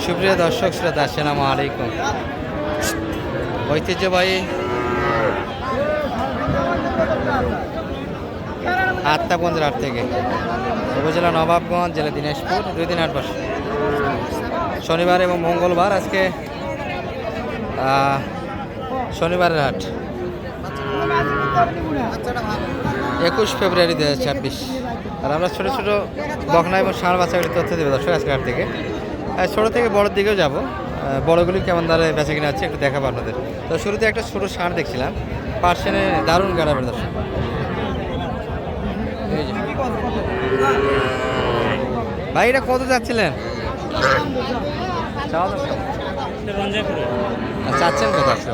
সুপ্রিয় দর্শক শ্রোতা, আসসালামু আলাইকুম। ঐতিহ্যবাহী আত্মাগঞ্জ হাট থেকে উপজেলা নবাবগঞ্জ, জেলা দিনাজপুর, 2 দিন হাট বসে শনিবার এবং মঙ্গলবার। আজকে শনিবারের হাট 21 ফেব্রুয়ারি 2026। আর আমরা ছোটো ছোটো বকনা এবং ষাঁড় বাচ্চাগুলির তথ্য দেবো দর্শক আজকে হাট থেকে। ছোটো থেকে বড়োর দিকেও যাব, বড়োগুলি কেমন দাঁড়ে বেচা কিনা আছে একটু দেখাবো আপনাদের। তো শুরুতে একটা ছোটো ষাঁড় দেখছিলাম, পার্সেনে দারুণ গাড়াবের দর্শক। এই যে ভাই, এটা কত যাচ্ছিলেন? চাচ্ছেন কত আসছে?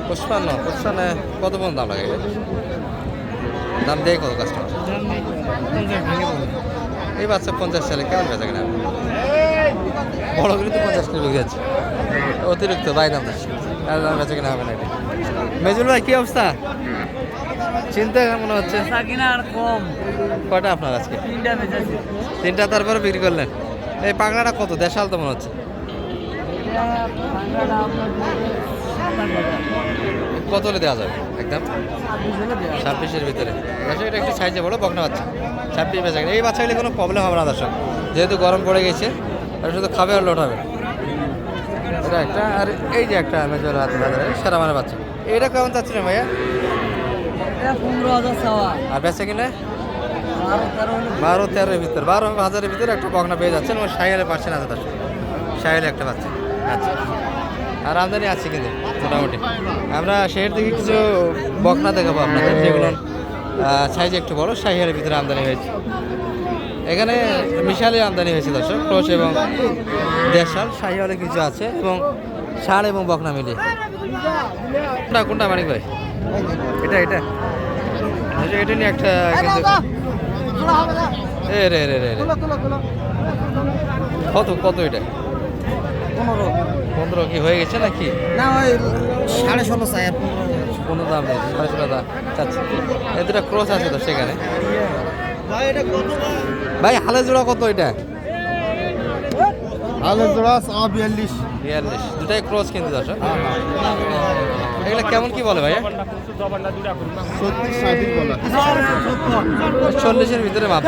55 কত পর্যন্ত দাম লাগে? দাম দেয় কত কাস্টমার? এই বাচ্চা 50 সালে কেমন বেচা কিনা? বড়গুলি তো 50 কিলো বিক্রি আছে, অতিরিক্ত বাই দাম বেচা কিনা হবে না। এটা মেজুল ভাই, কি অবস্থা? চিন্তা মনে হচ্ছে কয়টা আপনার আজকে? 3টা, তারপরে বিক্রি করলেন। এই পাগলাটা কত? দেশাল তো মনে হচ্ছে। কত হলে দেওয়া যাবে? একদম 26-এর ভিতরে। দর্শক, এটা একটু সাইজে বড় বকনা বাচ্চা, 26 বেচা কিনা। এই বাচ্চাগুলি কোনো প্রবলেম হবে না দর্শক, যেহেতু গরম পড়ে গেছে, আর শুধু খাবে আর লোটাবে। এটা একটা, আর এই যে একটা মেজর হাতে বাজারে সেরা মানে বাচ্চা। এটা কেমন চাচ্ছিলেন ভাইয়া? 15,000 আর বেচা কিনা 12-13-এর ভিতরে, 12,000-এর ভিতরে একটা বকনা পেয়ে যাচ্ছেন। এবং সাইয়ালে পাচ্ছেন আছে দর্শক, সাইয়ালে একটা বাচ্চা। আচ্ছা, আর আমদানি আছে কিন্তু মোটামুটি। আমরা শহর থেকে কিছু বকনা দেখাবো আপনাদের, যেগুলো সাইজ একটু বড়, শাহিয়ারের ভিতরে আমদানি হয়েছে। এখানে মিশালে আমদানি হয়েছে দর্শক, ক্রস এবং দেশাল। শাহিওয়ালে কিছু আছে এবং ষাঁড় এবং বকনা মিলিয়ে। কোনটা মানিক ভাই? এটা এটা এটা নিয়ে একটা কিন্তু রে রে রে কত কত এটা? 15 কি হয়ে গেছে নাকি? না, ওই 16.5 চাই। কোনো দাম নেই, 16.5 দাম চাচ্ছি। এই দুটা ক্রস আছে তো সেখানে। ভাই, হালে জোড়া কত এটা? আলু জোড়া 42। দুটাই ক্রস কিন্তু দর্শক। এগুলো কেমন কি বলে ভাইয়া? 40-এর ভিতরে মাপ।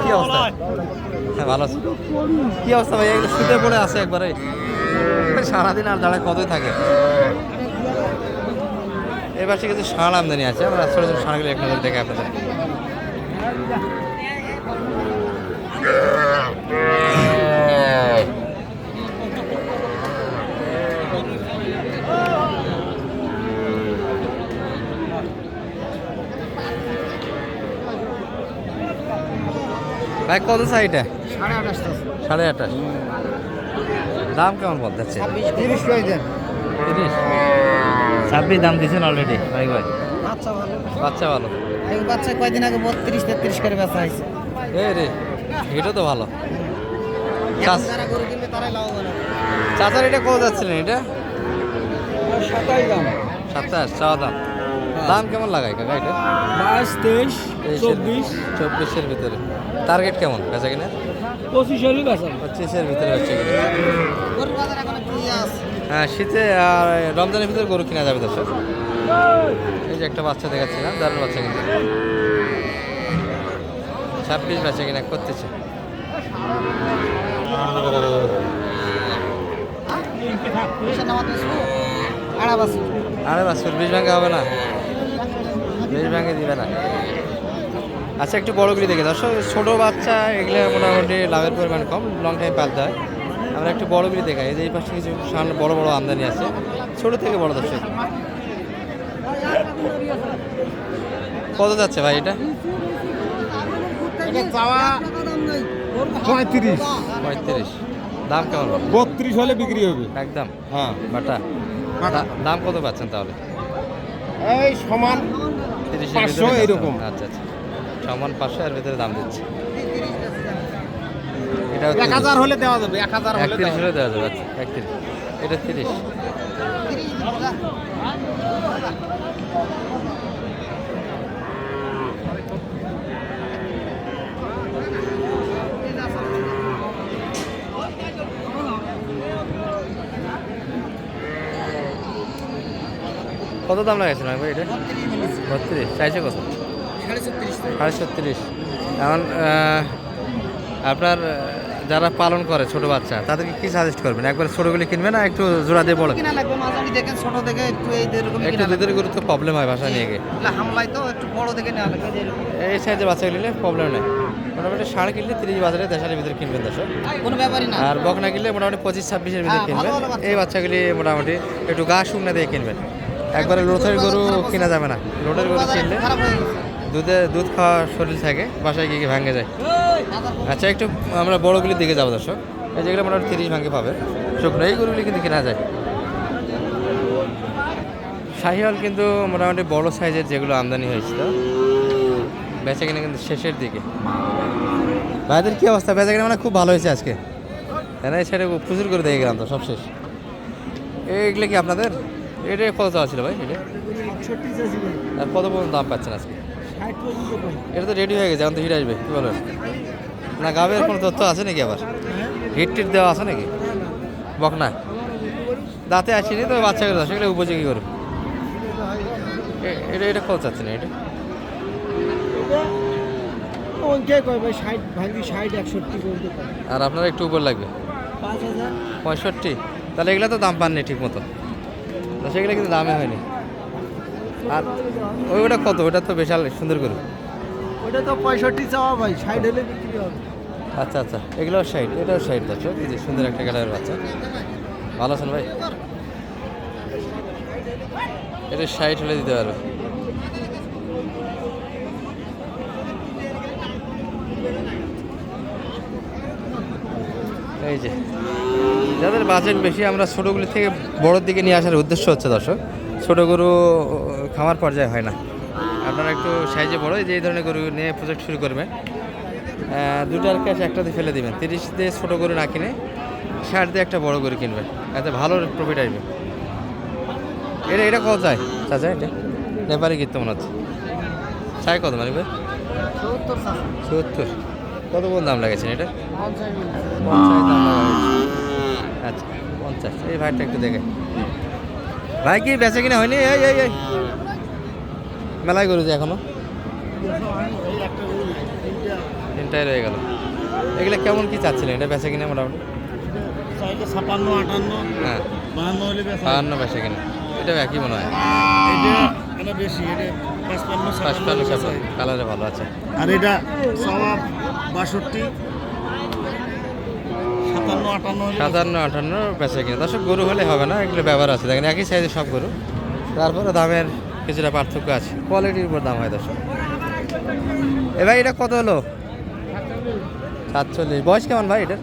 কি অবস্থা? হ্যাঁ, ভালো আছে। কি অবস্থা ভাই? এগুলো শুতে পড়ে আছে একবারে, সারাদিন আর দাঁড়ায় কতই থাকে। এবার সে কিছু ষাঁড় আমদানি আছে, আমরা ছোটো ছোটো ষাঁড়গুলো এক নজর দেখে আপনাদের। ভাই, কত চাই এটা? 28.5। দাম কেমন বলতেছে? 30 করে দেন। 30, 26 দাম দিচ্ছেন অলরেডি ভাই। ভাই, আচ্ছা ভালো, বাচ্চা ভালো। এই বাচ্চা কয়দিন আগে 32-33 করে বেচা হয়েছে। রে, এটা তো ভালো। যারা গরু কিনবে তারাই লাভবান হবে। চাচার এটা কত যাচ্ছিলেন? এটা 27 দাম। 27 চাওয়া দাম। দাম কেমন লাগায় কাকা এটা? 22, 23, 24। 24-এর ভিতরে। টার্গেট কেমন বেচা কিনা? 25-এরই বেচা। 25-এর ভিতরে বেচা কিনা। গরু বাজার এখন একটু আছে। হ্যাঁ, শীতে আর রমজানের ভিতরে গরু কিনা যাবে দর্শক। এই যে একটা বাচ্চা দেখাচ্ছিলাম, দারুণ বাচ্চা কিন্তু। 26 বেচা কিনা করতেছে। আরে বাস 20 ভাঙে হবে না, 20 ভাঙে দিবে না। আচ্ছা, একটু বড়গুলি দেখে দর্শক। ছোটো বাচ্চা এগুলো মোটামুটি লাভের পরিমাণ কম, লং টাইম পালতে হয়। আমরা একটু বড়গুলি দেখাই। এই পাশে কিছু সামনে বড় বড় আমদানি আছে, ছোটো থেকে বড় দর্শক। কত যাচ্ছে ভাই এটা? 35। দাম কেমন? 32 হলে বিক্রি হবে একদম। হ্যাঁ, বাটা দাম কত পাচ্ছেন তাহলে? এই সমান 30-এর 500 ভিতরে? এরকম। আচ্ছা, সমান 500 এর ভিতরে দাম দিচ্ছে। এটা 1000 হলে দেওয়া যাবে। 1000 হলে 31 হলে দেওয়া যাবে। আচ্ছা, 31। এটা 30। কত দাম লাগাইছেন ভাই এটা? 32 চাইছে কত? 36.5। এখন আপনার যারা পালন করে ছোট বাচ্চা তাদেরকে কি সাজেস্ট করবেন? একবার ছোটগুলি কিনবে না একটু জোড়া দিয়ে বড়? কিনা লাগবে মাঝারি দেখেন, ছোট দেখে একটু এইরকম একটু দুধের গরু তো প্রবলেম হয় বাসা নিয়ে গিয়ে। হামলায় তো একটু বড় দেখে নেওয়া লাগবে যেরকম। এই সাইজের বাচ্চা কিনলে প্রবলেম নেই। মোটামুটি ষাঁড় কিনলে 30 বাজারে দেশালের ভিতরে কিনবেন দর্শক। কোনো ব্যাপারই না। আর বকনা কিনলে মোটামুটি 25-26-এর ভিতরে হ্যাঁ, কিনবেন। ভালো ভালো বাচ্চা। এই বাচ্চাগুলি মোটামুটি একটু গা শুকনা দিয়ে কিনবেন। একবারে লোটের গরু কিনা যাবে না। লোটের গরু কিনলে খারাপ হয়ে গেছে। দুধ খাওয়া শরীর থাকে, বাসায় গিয়ে ভাঙে যায়। আচ্ছা, একটু আমরা বড়গুলির দিকে যাবো দর্শক। এই যেগুলো মোটামুটি 30 ভাঙে পাবে শুকনো, এই গরুগুলি কিন্তু কেনা যায়। শাহিওয়াল কিন্তু মোটামুটি বড় সাইজের যেগুলো আমদানি হয়েছিল বেচা কিনা কিন্তু শেষের দিকে। ভাইদের কি অবস্থা? বেচা কিনা মানে খুব ভালো হয়েছে আজকে, তাই না? এই সাইডে প্রচুর করে দেখে গেলাম তো সব শেষ। এইগুলো কি আপনাদের? এটা কত চাওয়া ছিল ভাই? এটা আর কত পর্যন্ত দাম পাচ্ছেন আজকে? এটা তো রেডি হয়ে গেছে, এখন তো হিট আসবে, কী বলেন? না গাবের কোনো তথ্য আছে নাকি? আবার হিট টিট দেওয়া আছে নাকি? বকনা দাঁতে আসেনি তো, বাচ্চাগুলো সেগুলো উপযোগী করবে। এটা কত চাচ্ছেন এটা? আর আপনার একটু উপর লাগবে 65। তাহলে এগুলো তো দাম পাননি ঠিক মতো, তো সেগুলো কিন্তু দামে হয়নি। আর ওটা কত? ওটা তো বিশাল সুন্দর করে। ওটা তো 65 চাওয়া ভাই, 60 হলে বিক্রি হবে। আচ্ছা আচ্ছা, এগুলোও 60, এটাও 60 দর্শক। এই যে সুন্দর একটা কালারের বাচ্চা, ভালো আছেন ভাই? এটা 60 হলে দিতে পারবে। এই যে যাদের বাজেট বেশি, আমরা ছোটোগুলি থেকে বড়োর দিকে নিয়ে আসার উদ্দেশ্য হচ্ছে দর্শক, ছোটো গরু খামার পর্যায়ে হয় না। আপনারা একটু সাইজে বড় এই ধরনের গরু নিয়ে প্রজেক্ট শুরু করবেন। দুটার ক্যাশ একটা দিয়ে ফেলে দেবেন। 30 দিয়ে ছোটো গরু না কিনে 60 দিয়ে একটা বড় গরু কিনবেন, এতে ভালো প্রফিট আসবে। এটা কত চাই চাচা? এটা নেপালি গীত মনে হচ্ছে। চাই কত মানে ভাই? 70। কত কোন দাম লাগাইছেন এটা? 50 দাম লাগাইছে। আচ্ছা 50। এই ভাইটা একটু দেখে ভাই, কি বেচা কিনা হয়নি? এই মেলায় গরু যে এখনো 3টাই রয়ে গেল। এগুলো কেমন কি চাচ্ছিলেন এটা বেচা কিনা? মোটামুটি 56, 58, হ্যাঁ 52 হলে বেচা। 52 বেচা কিনা, এটাও একই মনে হয়। এটা বেশি, এটা 55, 55 কালারে ভালো আছে। আর এটা সওয়া 62, 57, 58 57-58 বেচা কিনা। দর্শক গরু হলে হবে না, এগুলো ব্যবহার আছে। দেখেন একই সাইজের সব গরু, তারপরে দামের কিছুটা পার্থক্য আছে, কোয়ালিটির উপর দাম হয় দর্শক। এ ভাই এটা কত হলো? 47। বয়স কেমন ভাই এটার?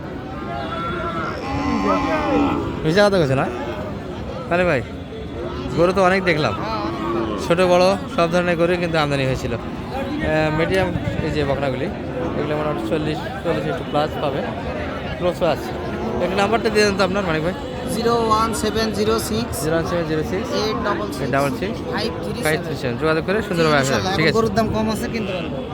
মিশা কথা গেছে না তাহলে ভাই? গরু তো অনেক দেখলাম, ছোট বড় সব ধরনের গরু কিন্তু আমদানি হয়েছিল। মিডিয়াম এই যে বকনাগুলি, এগুলো মোটামুটি 40 একটু প্লাস পাবে, ক্লোজও আছে। একটু নাম্বারটা দিয়ে দেন তো আপনার মানিক ভাই। 01706 01706 866 866 537। 537 যোগাযোগ করে সুন্দরভাবে আসবেন। ঠিক আছে। গরুর দাম কম আছে কিন্তু